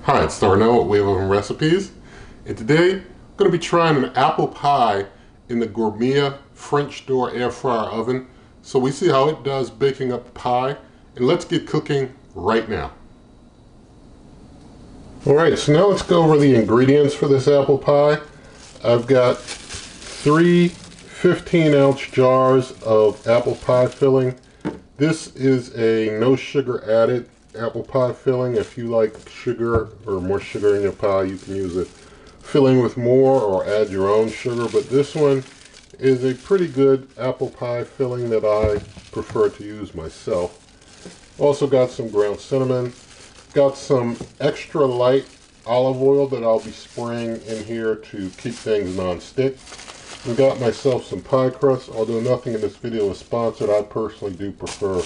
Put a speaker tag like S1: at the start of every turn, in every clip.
S1: Hi, it's Darnell at Wave Oven Recipes, and today I'm going to be trying an apple pie in the Gourmia French door air fryer oven. So we see how it does baking up the pie, and let's get cooking right now. Alright, so now let's go over the ingredients for this apple pie. I've got 3 15-ounce jars of apple pie filling. This is a no sugar added apple pie filling. If you like sugar or more sugar in your pie, you can use a filling with more or add your own sugar, but this one is a pretty good apple pie filling that I prefer to use myself. Also got some ground cinnamon, got some extra light olive oil that I'll be spraying in here to keep things non-stick. And got myself some pie crust. Although nothing in this video is sponsored, I personally do prefer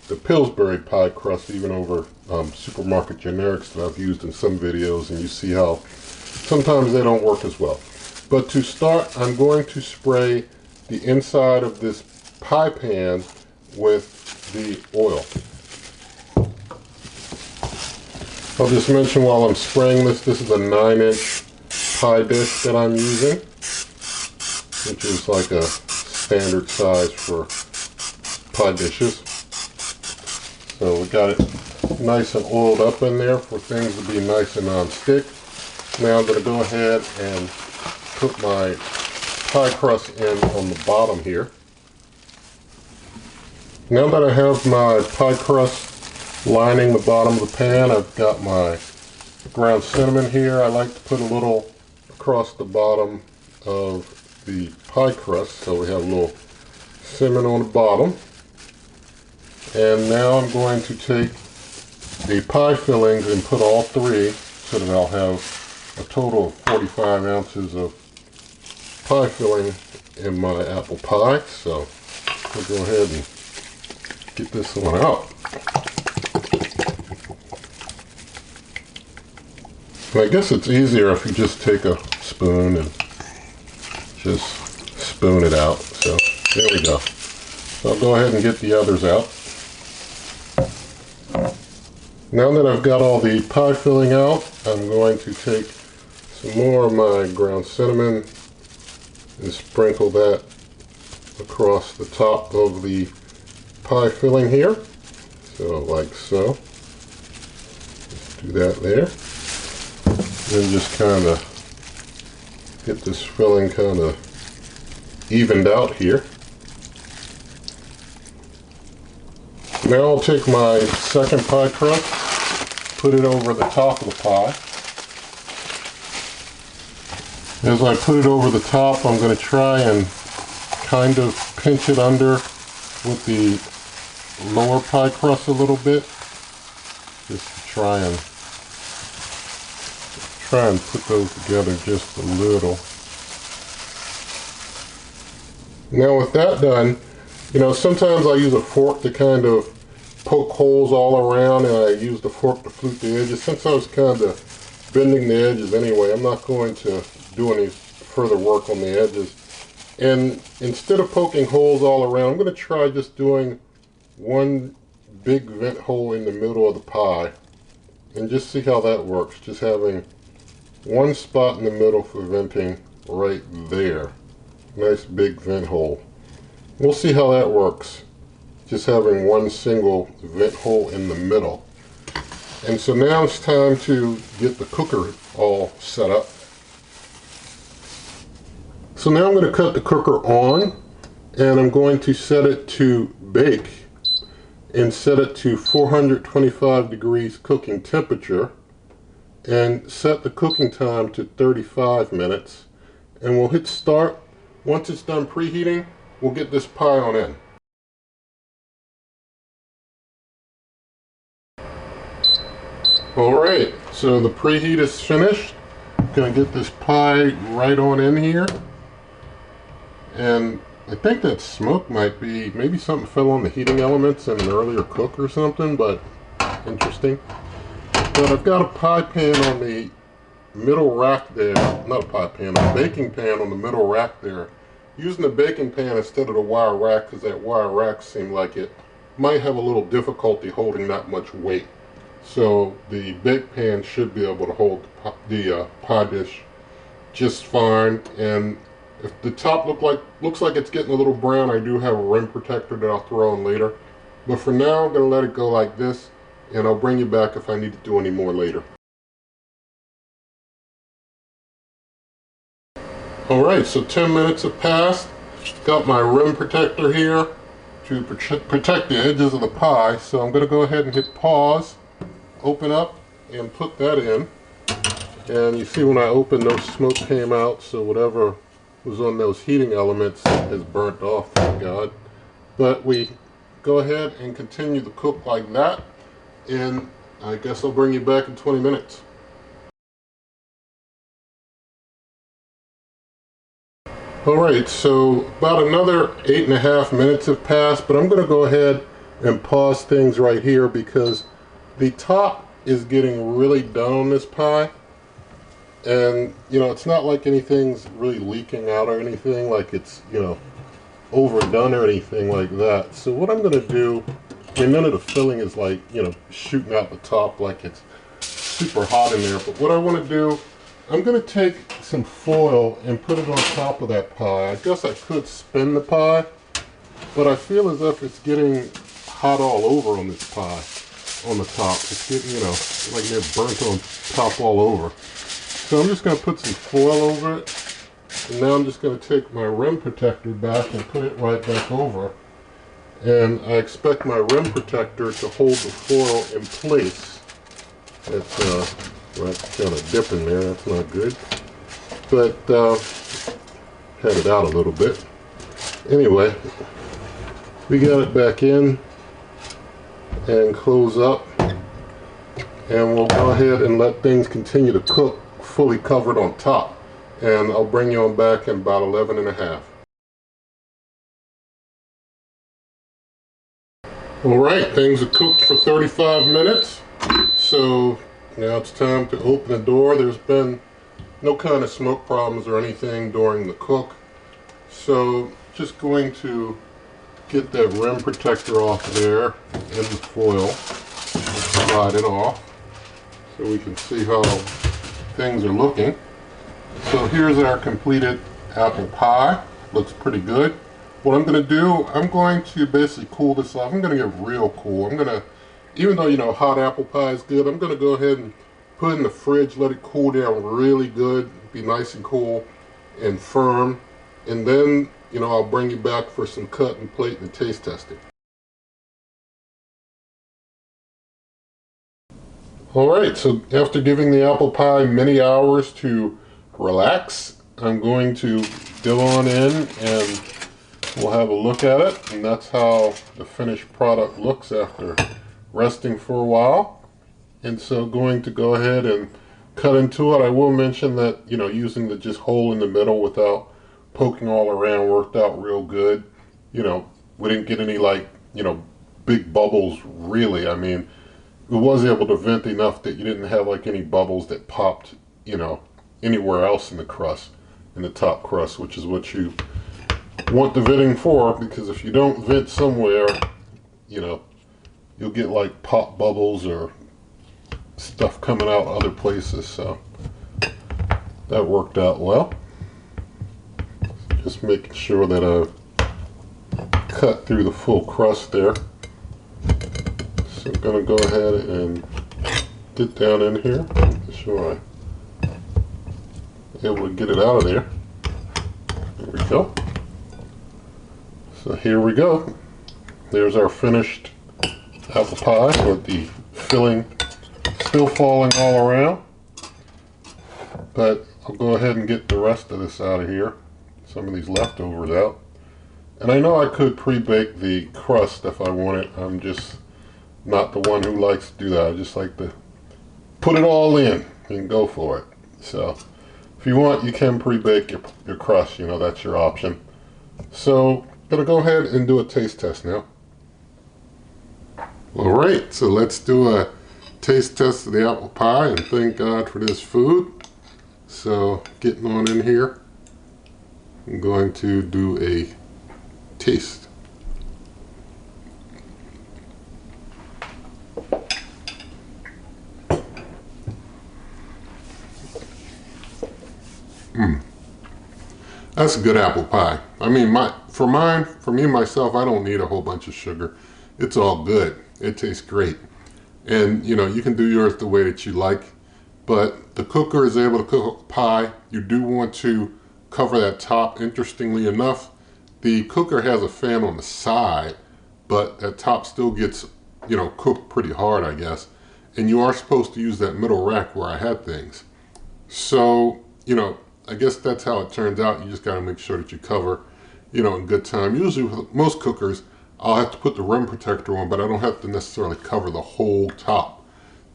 S1: the Pillsbury pie crust even over supermarket generics that I've used in some videos, and you see how sometimes they don't work as well. But to start, I'm going to spray the inside of this pie pan with the oil. I'll just mention while I'm spraying this is a 9-inch pie dish that I'm using, which is like a standard size for pie dishes. So we got it nice and oiled up in there for things to be nice and non-stick. Now I'm going to go ahead and put my pie crust in on the bottom here. Now that I have my pie crust lining the bottom of the pan, I've got my ground cinnamon here. I like to put a little across the bottom of the pie crust so we have a little cinnamon on the bottom. And now I'm going to take the pie fillings and put all 3 so that I'll have a total of 45 ounces of pie filling in my apple pie. So I'll go ahead and get this one out. And I guess it's easier if you just take a spoon and just spoon it out. So there we go. So I'll go ahead and get the others out. Now that I've got all the pie filling out, I'm going to take some more of my ground cinnamon and sprinkle that across the top of the pie filling here. So like so. Just do that there. And just kind of get this filling kind of evened out here. Now I'll take my second pie crust, put it over the top of the pie. As I put it over the top, I'm going to try and kind of pinch it under with the lower pie crust a little bit, just to try and put those together just a little. Now with that done, you know, sometimes I use a fork to kind of poke holes all around, and I use the fork to flute the edges. Since I was kind of bending the edges anyway, I'm not going to do any further work on the edges. And instead of poking holes all around, I'm going to try just doing one big vent hole in the middle of the pie and just see how that works. Just having one spot in the middle for venting right there. Nice big vent hole. We'll see how that works. Just having one single vent hole in the middle. And so now it's time to get the cooker all set up. So now I'm going to cut the cooker on, and I'm going to set it to bake and set it to 425 degrees cooking temperature and set the cooking time to 35 minutes, and we'll hit start. Once it's done preheating, we'll get this pie on in. Alright, so the preheat is finished. I'm going to get this pie right on in here. And I think that smoke might be, maybe something fell on the heating elements in an earlier cook or something, but interesting. But I've got a pie pan on the middle rack there, not a pie pan, a baking pan on the middle rack there. Using the baking pan instead of the wire rack because that wire rack seemed like it might have a little difficulty holding that much weight. So the bake pan should be able to hold the pie dish just fine. And if the top looks like it's getting a little brown, I do have a rim protector that I'll throw on later. But for now, I'm going to let it go like this, and I'll bring you back if I need to do any more later. Alright, so 10 minutes have passed. Got my rim protector here to protect the edges of the pie. So I'm going to go ahead and hit pause, open up, and put that in. And you see when I opened, no smoke came out, so whatever was on those heating elements is burnt off, thank God. But we go ahead and continue to cook like that, and I guess I'll bring you back in 20 minutes. Alright, so about another 8.5 minutes have passed, but I'm going to go ahead and pause things right here because the top is getting really done on this pie. And, you know, it's not like anything's really leaking out or anything, like it's, you know, overdone or anything like that. So what I'm going to do, I mean, none of the filling is like, you know, shooting out the top like it's super hot in there. But what I want to do, I'm going to take some foil and put it on top of that pie. I guess I could spin the pie, but I feel as if it's getting hot all over on this pie, on the top. It's getting, you know, like they're burnt on top all over. So I'm just going to put some foil over it, and now I'm just going to take my rim protector back and put it right back over. And I expect my rim protector to hold the foil in place. It's kind of dipping there, that's not good. But had it out a little bit. Anyway, we got it back in and close up. And we'll go ahead and let things continue to cook fully covered on top, and I'll bring you on back in about 11.5. Alright, things are cooked for 35 minutes, so now it's time to open the door. There's been no kind of smoke problems or anything during the cook, so just going to get that rim protector off there and the foil and slide it off so we can see how things are looking. So here's our completed apple pie. Looks pretty good. What I'm going to do, I'm going to basically cool this off. I'm going to get real cool. I'm going to, even though, you know, hot apple pie is good, I'm going to go ahead and put it in the fridge, let it cool down really good, be nice and cool and firm. And then, you know, I'll bring you back for some cut and plate and taste testing. Alright, so after giving the apple pie many hours to relax, I'm going to go on in and we'll have a look at it. And that's how the finished product looks after resting for a while. And so going to go ahead and cut into it. I will mention that, you know, using the just hole in the middle without poking all around worked out real good. You know, we didn't get any, like, you know, big bubbles really. I mean, it was able to vent enough that you didn't have like any bubbles that popped, you know, anywhere else in the crust, in the top crust, which is what you want the venting for, because if you don't vent somewhere, you know, you'll get like pop bubbles or stuff coming out other places. So that worked out well. Just making sure that I've cut through the full crust there. So I'm going to go ahead and get down in here, make sure I'm able to get it out of there. There we go. So here we go. There's our finished apple pie with the filling still falling all around. But I'll go ahead and get the rest of this out of here. Some of these leftovers out. And I know I could pre-bake the crust if I wanted. I'm just not the one who likes to do that. I just like to put it all in and go for it. So if you want, you can pre-bake your crust, you know, that's your option. So I'm gonna go ahead and do a taste test now. Alright, so let's do a taste test of the apple pie, and thank God for this food. So getting on in here, I'm going to do a taste. That's a good apple pie. I mean, for me myself, I don't need a whole bunch of sugar. It's all good. It tastes great. And you know, you can do yours the way that you like, but the cooker is able to cook a pie. You do want to cover that top. Interestingly enough, the cooker has a fan on the side, but that top still gets, you know, cooked pretty hard, I guess. And you are supposed to use that middle rack where I had things. So, you know, I guess that's how it turns out. You just got to make sure that you cover, you know, in good time. Usually with most cookers, I'll have to put the rim protector on, but I don't have to necessarily cover the whole top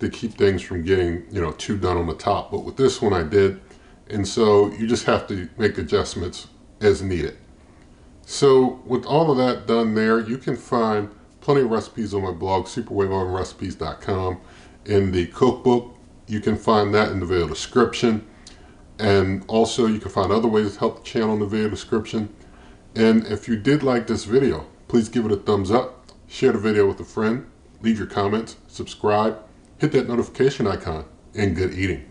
S1: to keep things from getting, you know, too done on the top. But with this one I did. And so you just have to make adjustments as needed. So with all of that done there, you can find plenty of recipes on my blog, superwaveovenrecipes.com. In the cookbook, you can find that in the video description. And also you can find other ways to help the channel in the video description. And if you did like this video, please give it a thumbs up, share the video with a friend, leave your comments, subscribe, hit that notification icon, and good eating.